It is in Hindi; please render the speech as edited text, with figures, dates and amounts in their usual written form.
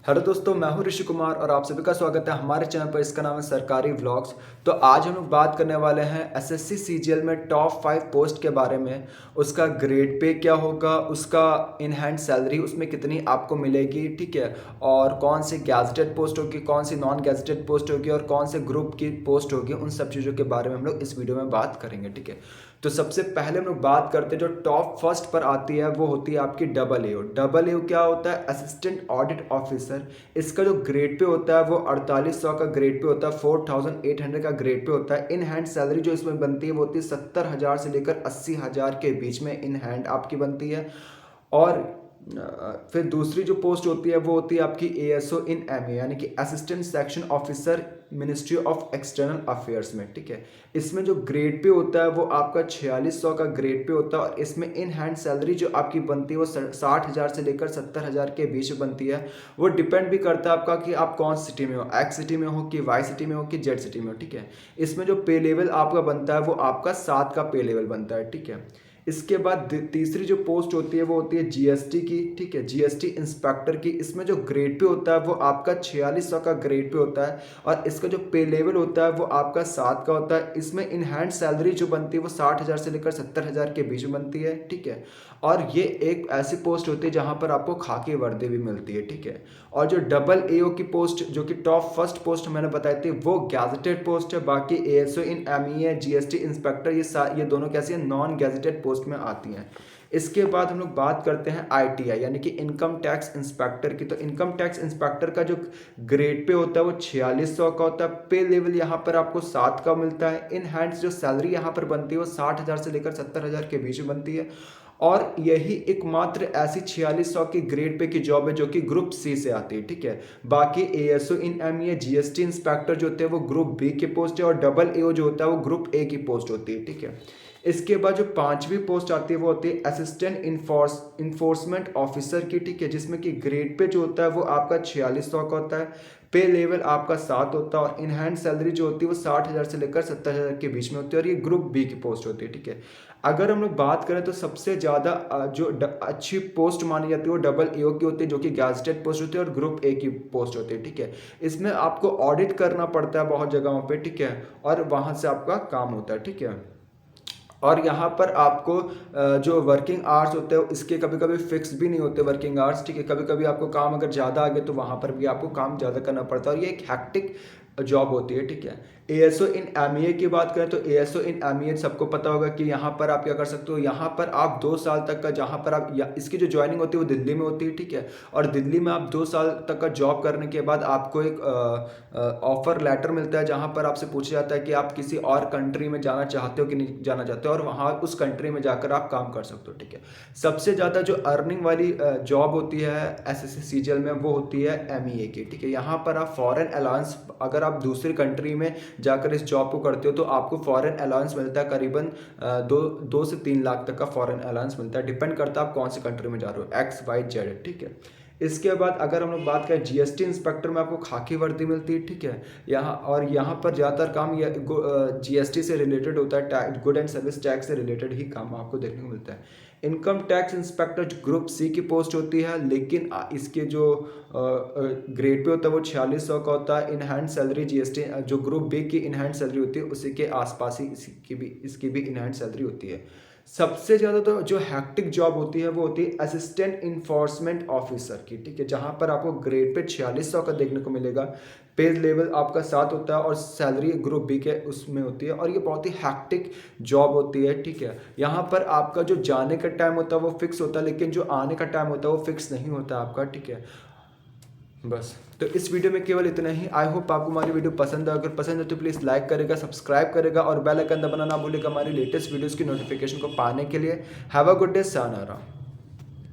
हेलो दोस्तों, मैं हूं ऋषि कुमार और आप सभी का स्वागत है हमारे चैनल पर। इसका नाम है सरकारी व्लॉग्स। तो आज हम लोग बात करने वाले हैं एसएससी सीजीएल में टॉप 5 पोस्ट के बारे में। उसका ग्रेड पे क्या होगा, उसका इन हैंड सैलरी उसमें कितनी आपको मिलेगी, ठीक है। और कौन सी गैजेटेड पोस्ट होगी, कौन सी नॉन गैजेटेड पोस्ट होगी और कौन से ग्रुप की पोस्ट होगी, उन सब चीज़ों के बारे में हम लोग इस वीडियो में बात करेंगे, ठीक है। तो सबसे पहले हम लोग बात करते हैं, जो टॉप फर्स्ट पर आती है वो होती है आपकी डबल ए। डबल ए क्या होता है? Assistant audit officer. इसका जो ग्रेड पे होता है वो 4800 का ग्रेड पे होता है, 4800 का ग्रेड पे होता है। इन हैंड सैलरी जो इसमें बनती है वो होती है 70,000 से लेकर 80,000 के बीच में इन हैंड आपकी बनती है। और फिर दूसरी जो पोस्ट होती है वो होती है आपकी एएसओ इन एमए, यानी कि assistant section officer, ministry of external affairs में, ठीक है। इसमें जो ग्रेड पे होता है वो आपका 4600 का ग्रेड पे होता है और इसमें इन हैंड सैलरी जो आपकी बनती है वो 60,000 से लेकर 70,000 के बीच बनती है। वो डिपेंड भी करता है आपका कि आप कौन सिटी में हो, एक्स सिटी में हो कि वाई सिटी में हो कि जेड सिटी में हो, ठीक है। इसमें जो पे लेवल आपका बनता है वो आपका 7 का पे लेवल बनता है, ठीक है। इसके बाद तीसरी जो पोस्ट होती है वो होती है जीएसटी की, ठीक है, जीएसटी इंस्पेक्टर की। इसमें जो ग्रेड पे होता है वो आपका 4600 का ग्रेड पे होता है और इसका जो पे लेवल होता है वो आपका 7 का होता है। इसमें इन हैंड सैलरी जो बनती है वो 60,000 से लेकर 70,000 के बीच में बनती है, ठीक है। और ये एक ऐसी पोस्ट होती है जहां पर आपको खाकी वर्दी भी मिलती है, ठीक है। और जो डबल एओ की पोस्ट, जो कि टॉप फर्स्ट पोस्ट मैंने बताई थी, वो गैजेटेड पोस्ट है। बाकी एएसओ इन एमईए, जीएसटी इंस्पेक्टर, ये दोनों कैसी है? नॉन गैजेटेड पोस्ट में आती हैं। इसके बाद हम लोग बात करते हैं आईटीआई, यानी कि इनकम टैक्स इंस्पेक्टर की। तो इनकम टैक्स इंस्पेक्टर का जो ग्रेड पे होता है वो 4600 का होता है। पे लेवल यहाँ पर आपको 7 का मिलता है। इन हैंड्स जो सैलरी यहाँ पर बनती है वो 60,000 से लेकर 70,000 के बीच में बनती है। और यही एकमात्र ऐसी 4600 की ग्रेड पे की जॉब है जो कि ग्रुप सी से आती है, ठीक है। बाकी एएसओ इन एमईए, जीएसटी इंस्पेक्टर जो होते हैं वो ग्रुप बी की पोस्ट है और डबल एओ जो होता है वो ग्रुप ए की पोस्ट होती है, ठीक है। इसके बाद जो पांचवी पोस्ट आती है वो होती है असिस्टेंट इन्फोर्समेंट ऑफिसर की, ठीक है, जिसमें कि ग्रेड पे जो होता है वो आपका 4600 का होता है। पे लेवल आपका 7 होता है और इन हैंड सैलरी जो होती है वो 60,000 से लेकर 70,000 के बीच में होती है और ये ग्रुप बी की पोस्ट होती है, ठीक है। अगर हम लोग बात करें तो सबसे ज़्यादा जो अच्छी पोस्ट मानी जाती है वो डबल एओ की होती है, जो कि गैजेटेड पोस्ट होती है, और ग्रुप ए की पोस्ट होती है, ठीक है। इसमें आपको ऑडिट करना पड़ता है बहुत जगहों पे, ठीक है, और वहाँ से आपका काम होता है, ठीक है। और यहाँ पर आपको जो वर्किंग आवर्स होते हैं इसके कभी कभी फिक्स भी नहीं होते वर्किंग आवर्स, ठीक है। कभी कभी आपको काम अगर ज़्यादा आ गया तो वहाँ पर भी आपको काम ज़्यादा करना पड़ता है और ये एक हैक्टिक जॉब होती है, ठीक है। एएसओ इन एमईए की बात करें तो एएसओ इन एमईए सबको पता होगा कि यहाँ पर आप क्या कर सकते हो। यहाँ पर आप 2 साल तक का, जहाँ पर आप इसकी जो ज्वाइनिंग होती है वो दिल्ली में होती है, ठीक है। और दिल्ली में आप 2 साल तक का जॉब करने के बाद आपको एक ऑफर लेटर मिलता है जहाँ पर आपसे पूछा जाता है कि आप किसी और कंट्री में जाना चाहते हो कि नहीं जाना चाहते हो, और वहाँ उस कंट्री में जाकर आप काम कर सकते हो, ठीक है। सबसे ज़्यादा जो अर्निंग वाली जॉब होती है एसएससी सीजीएल में वो होती है एमईए की, ठीक है। यहाँ पर आप फॉरेन अलाउंस, अगर आप दूसरी कंट्री में जाकर इस जॉब को करते हो तो आपको फॉरेन अलाउंस मिलता है, करीबन 2 से 3 लाख तक का फॉरेन अलाउंस मिलता है। डिपेंड करता है आप कौन सी कंट्री में जा रहे हो, एक्स वाई जेड, ठीक है। इसके बाद अगर हम लोग बात करें जीएसटी इंस्पेक्टर में, आपको खाकी वर्दी मिलती है, ठीक है। यहाँ पर ज़्यादातर काम जीएसटी से रिलेटेड होता है, गुड एंड सर्विस टैक्स से रिलेटेड ही काम आपको देखने को मिलता है। Income tax inspector group C की पोस्ट होती है, लेकिन इसके जो ग्रेड पे होता है वो 4600 का होता है। इन हैंड सैलरी जीएसटी जो ग्रुप बी की इन हैंड सैलरी होती है उसी के आसपास ही इसकी भी इन हैंड सैलरी होती है। सबसे ज़्यादा तो जो हैक्टिक जॉब होती है वो होती है असिस्टेंट इन्फोर्समेंट ऑफिसर की, ठीक है, जहाँ पर आपको ग्रेड पे 4600 का देखने को मिलेगा। पे लेवल आपका 7 होता है और सैलरी ग्रुप बी के उसमें होती है और ये बहुत ही हैक्टिक जॉब होती है, ठीक है। यहाँ पर आपका जो जाने का टाइम होता है वो फिक्स होता है, लेकिन जो आने का टाइम होता है वो फिक्स नहीं होता आपका, ठीक है। बस तो इस वीडियो में केवल इतना ही। आई होप आपको हमारी वीडियो पसंद है। अगर पसंद है तो प्लीज़ लाइक करेगा, सब्सक्राइब करेगा और बेल आइकन दबाना ना भूलेगा हमारी लेटेस्ट वीडियोस की नोटिफिकेशन को पाने के लिए। Have a good day, सानारा।